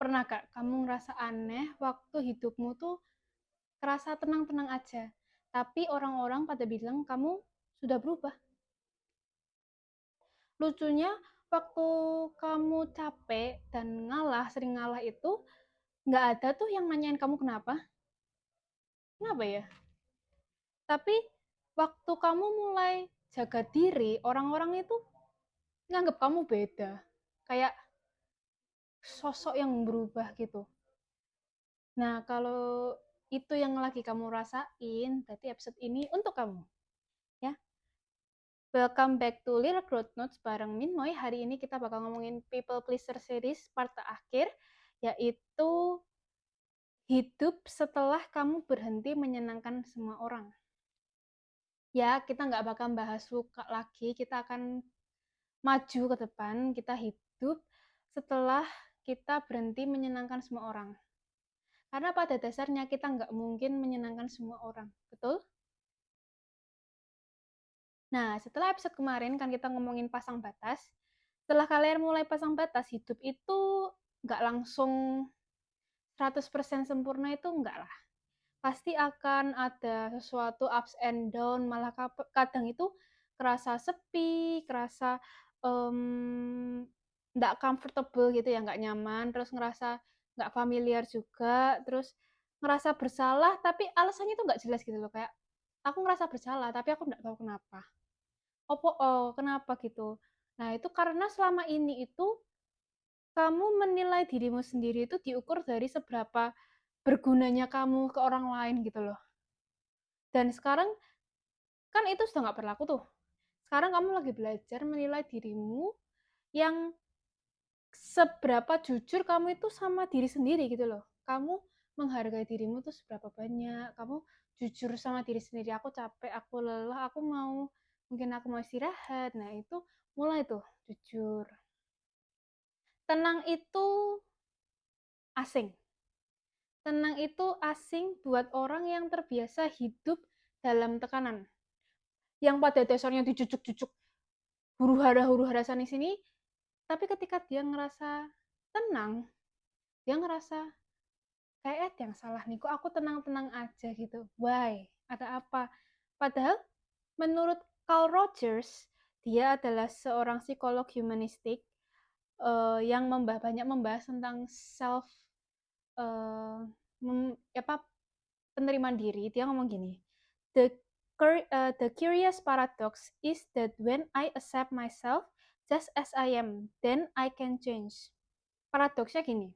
Pernah Kak, kamu ngerasa aneh waktu hidupmu tuh kerasa tenang-tenang aja, tapi orang-orang pada bilang kamu sudah berubah. Lucunya, waktu kamu capek dan ngalah, sering ngalah itu, nggak ada tuh yang nanyain kamu kenapa. Kenapa ya? Tapi waktu kamu mulai jaga diri, orang-orang itu nganggap kamu beda. Kayak sosok yang berubah gitu. Nah, kalau itu yang lagi kamu rasain, berarti episode ini untuk kamu. Ya, welcome back to Little Growth Notes bareng Minmoy. Hari ini kita bakal ngomongin People Pleaser Series part terakhir, yaitu hidup setelah kamu berhenti menyenangkan semua orang. Ya, kita nggak bakal bahas luka lagi, kita akan maju ke depan, kita hidup setelah kita berhenti menyenangkan semua orang. Karena pada dasarnya kita nggak mungkin menyenangkan semua orang, betul? Nah, setelah episode kemarin kan kita ngomongin pasang batas. Setelah kalian mulai pasang batas, hidup itu nggak langsung 100% sempurna, itu enggak lah. Pasti akan ada sesuatu ups and down, malah kadang itu kerasa sepi, kerasa nggak comfortable gitu ya, nggak nyaman, terus ngerasa nggak familiar juga, terus ngerasa bersalah, tapi alasannya itu nggak jelas gitu loh, kayak aku ngerasa bersalah, tapi aku nggak tahu kenapa. Kenapa gitu? Nah, itu karena selama ini itu kamu menilai dirimu sendiri itu diukur dari seberapa bergunanya kamu ke orang lain gitu loh. Dan sekarang kan itu sudah nggak berlaku tuh. Sekarang kamu lagi belajar menilai dirimu yang seberapa jujur kamu itu sama diri sendiri gitu loh. Kamu menghargai dirimu tuh seberapa banyak. Kamu jujur sama diri sendiri. Aku capek, aku lelah, mungkin aku mau istirahat. Nah, itu mulai tuh jujur. Tenang itu asing. Tenang itu asing buat orang yang terbiasa hidup dalam tekanan. Yang pada dasarnya dijujuk-jujuk huru-hara sana sini, tapi ketika dia ngerasa tenang, dia ngerasa kayak yang salah nih, kok aku tenang-tenang aja gitu. Why? Ada apa? Padahal menurut Carl Rogers, dia adalah seorang psikolog humanistik yang banyak membahas tentang self uh, penerimaan diri. Dia ngomong gini, the the curious paradox is that when I accept myself just as I am, then I can change. Paradoksnya gini,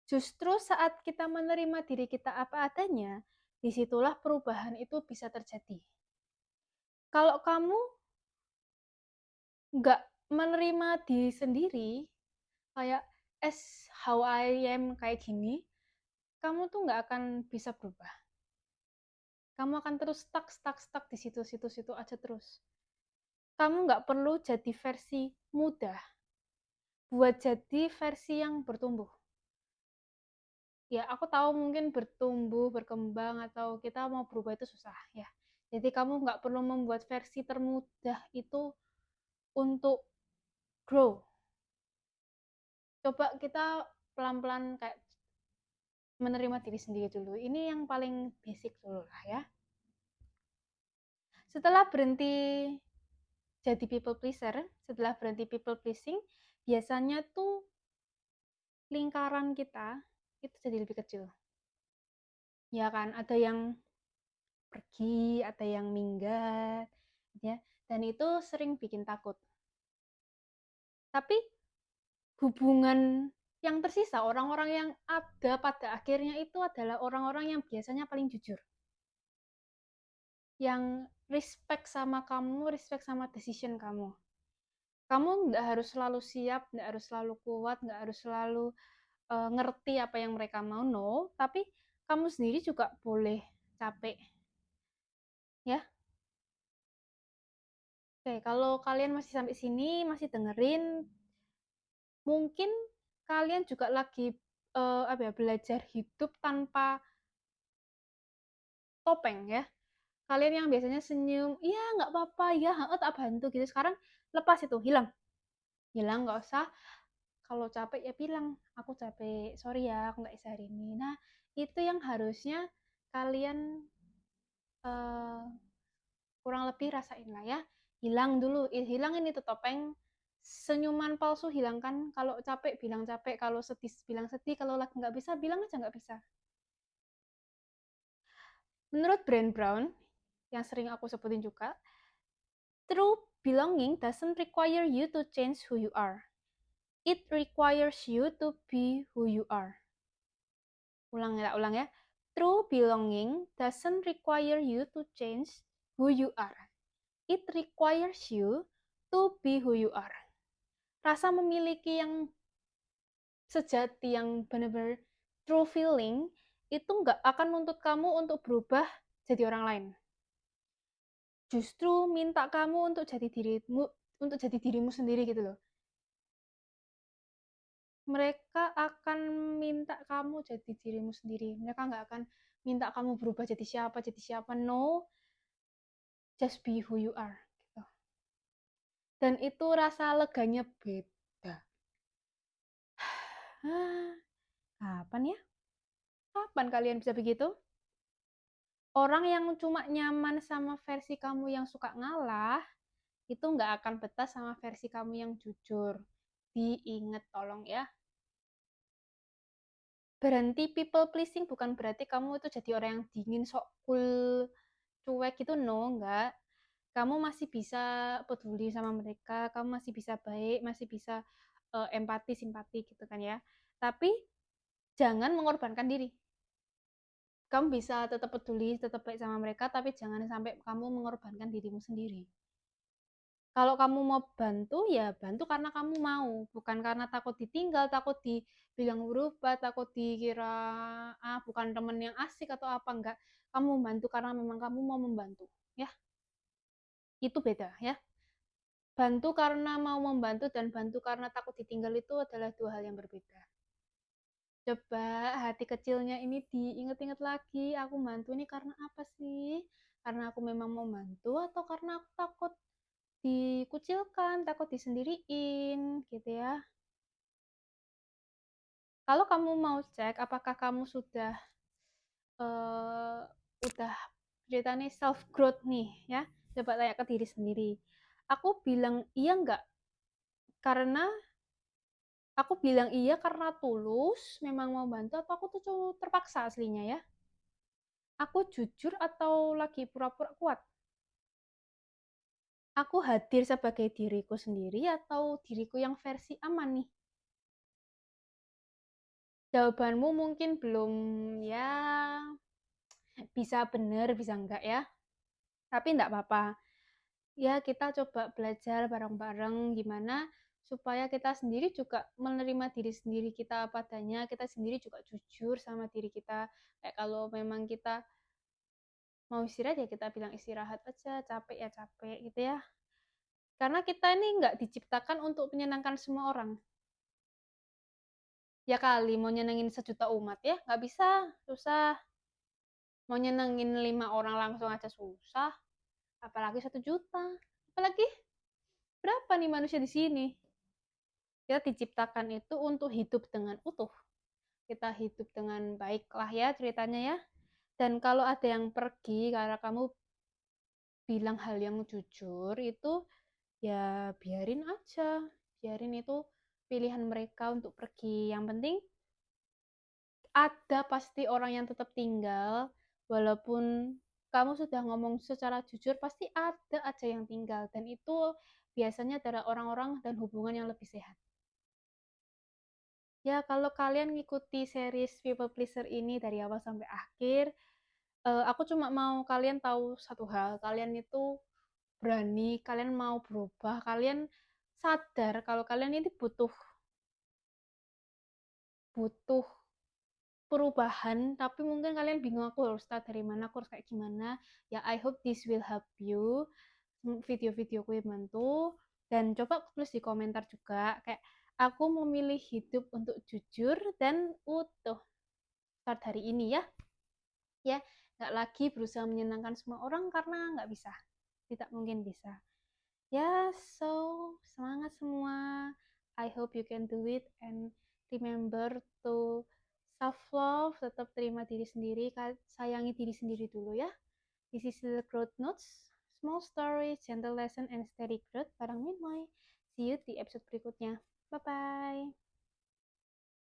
justru saat kita menerima diri kita apa adanya, disitulah perubahan itu bisa terjadi. Kalau kamu nggak menerima diri sendiri, kayak as how I am kayak gini, kamu tuh nggak akan bisa berubah. Kamu akan terus stuck di situ aja terus. Kamu nggak perlu jadi versi muda, buat jadi versi yang bertumbuh. Ya, aku tahu mungkin bertumbuh, berkembang, atau kita mau berubah itu susah ya. Jadi kamu nggak perlu membuat versi termudah itu untuk grow. Coba kita pelan-pelan kayak menerima diri sendiri dulu. Ini yang paling basic dulu lah ya. Setelah berhenti jadi people pleaser, setelah berhenti people pleasing, biasanya tuh lingkaran kita itu jadi lebih kecil. Ya kan, ada yang pergi, ada yang minggat, ya. Dan itu sering bikin takut. Tapi hubungan yang tersisa, orang-orang yang ada pada akhirnya itu adalah orang-orang yang biasanya paling jujur. Yang respect sama kamu, respect sama decision kamu. Kamu nggak harus selalu siap, nggak harus selalu kuat, nggak harus selalu ngerti apa yang mereka mau, no. Tapi kamu sendiri juga boleh capek, ya. Oke, kalau kalian masih sampai sini, masih dengerin, mungkin kalian juga lagi belajar hidup tanpa topeng ya. Kalian yang biasanya senyum, iya nggak apa-apa, ya tak bantu gitu. Sekarang lepas itu, hilang. Hilang, nggak usah. kalau capek ya bilang, aku capek, sorry ya aku nggak bisa hari ini. Nah, itu yang harusnya kalian uh, kurang lebih rasain lah ya. Hilang dulu, hilangin itu topeng. Senyuman palsu hilangkan. Kalau capek bilang capek, kalau sedih bilang sedih, kalau lagi nggak bisa bilang aja nggak bisa. Menurut Brand Brown, yang sering aku sebutin juga, true belonging doesn't require you to change who you are. It requires you to be who you are. Ulang ya. True belonging doesn't require you to change who you are. It requires you to be who you are. Rasa memiliki yang sejati, yang benar-benar true feeling, itu nggak akan menuntut kamu untuk berubah jadi orang lain. Justru minta kamu untuk jadi dirimu sendiri gitu loh. Mereka akan minta kamu jadi dirimu sendiri. Mereka nggak akan minta kamu berubah jadi siapa. No, just be who you are. Gitu. Dan itu rasa leganya beda. Kapan ya? Kapan kalian bisa begitu? Orang yang cuma nyaman sama versi kamu yang suka ngalah, itu nggak akan betah sama versi kamu yang jujur. Diinget tolong ya. Berhenti people pleasing bukan berarti kamu itu jadi orang yang dingin, sok cool, cuek gitu, no, enggak. Kamu masih bisa peduli sama mereka, kamu masih bisa baik, masih bisa empati, simpati gitu kan ya. Tapi jangan mengorbankan diri. Kamu bisa tetap peduli, tetap baik sama mereka, tapi jangan sampai kamu mengorbankan dirimu sendiri. Kalau kamu mau bantu, ya bantu karena kamu mau, bukan karena takut ditinggal, takut dibilang berubah, takut dikira bukan temen yang asik atau apa, enggak. Kamu bantu karena memang kamu mau membantu, ya. Itu beda, ya. Bantu karena mau membantu dan bantu karena takut ditinggal itu adalah dua hal yang berbeda. Coba hati kecilnya ini diinget-inget lagi, aku bantu ini karena apa sih? Karena aku memang mau bantu atau karena aku takut dikucilkan, takut disendiriin, gitu ya. Kalau kamu mau cek apakah kamu uh, udah ceritanya self growth nih ya, coba tanya ke diri sendiri. Aku bilang iya nggak? Karena aku bilang iya karena tulus, memang mau bantu, atau aku tuh cuma terpaksa aslinya ya. Aku jujur atau lagi pura-pura kuat? Aku hadir sebagai diriku sendiri atau diriku yang versi aman nih? Jawabanmu mungkin belum ya bisa bener, bisa enggak ya. Tapi enggak apa-apa. Ya, kita coba belajar bareng-bareng gimana supaya kita sendiri juga menerima diri sendiri kita apa adanya, kita sendiri juga jujur sama diri kita. Kayak kalau memang kita mau istirahat ya kita bilang istirahat aja, capek ya capek gitu ya. Karena kita ini nggak diciptakan untuk menyenangkan semua orang. Ya kali mau nyenengin sejuta umat ya, nggak bisa, susah. Mau nyenengin 5 orang langsung aja susah, apalagi 1 juta. Apalagi berapa nih manusia di sini? Kita diciptakan itu untuk hidup dengan utuh. Kita hidup dengan baik lah ya ceritanya ya. Dan kalau ada yang pergi karena kamu bilang hal yang jujur itu ya biarin aja. Biarin itu pilihan mereka untuk pergi. Yang penting ada pasti orang yang tetap tinggal walaupun kamu sudah ngomong secara jujur pasti ada aja yang tinggal dan itu biasanya adalah orang-orang dan hubungan yang lebih sehat. Ya, kalau kalian ngikuti series People Pleaser ini dari awal sampai akhir, aku cuma mau kalian tahu satu hal, kalian itu berani, kalian mau berubah, kalian sadar kalau kalian ini butuh butuh perubahan, tapi mungkin kalian bingung aku harus start dari mana, aku harus kayak gimana. Ya, I hope this will help you. Video-videoku yang bantu dan coba tulis di komentar juga kayak aku memilih hidup untuk jujur dan utuh start hari ini ya. Ya, nggak lagi berusaha menyenangkan semua orang karena nggak bisa, tidak mungkin bisa. Ya, so semangat semua. I hope you can do it and remember to self love, tetap terima diri sendiri, sayangi diri sendiri dulu ya. This is the growth notes, small stories, gentle lesson and steady growth bareng Minmoy. See you di episode berikutnya. Bye bye.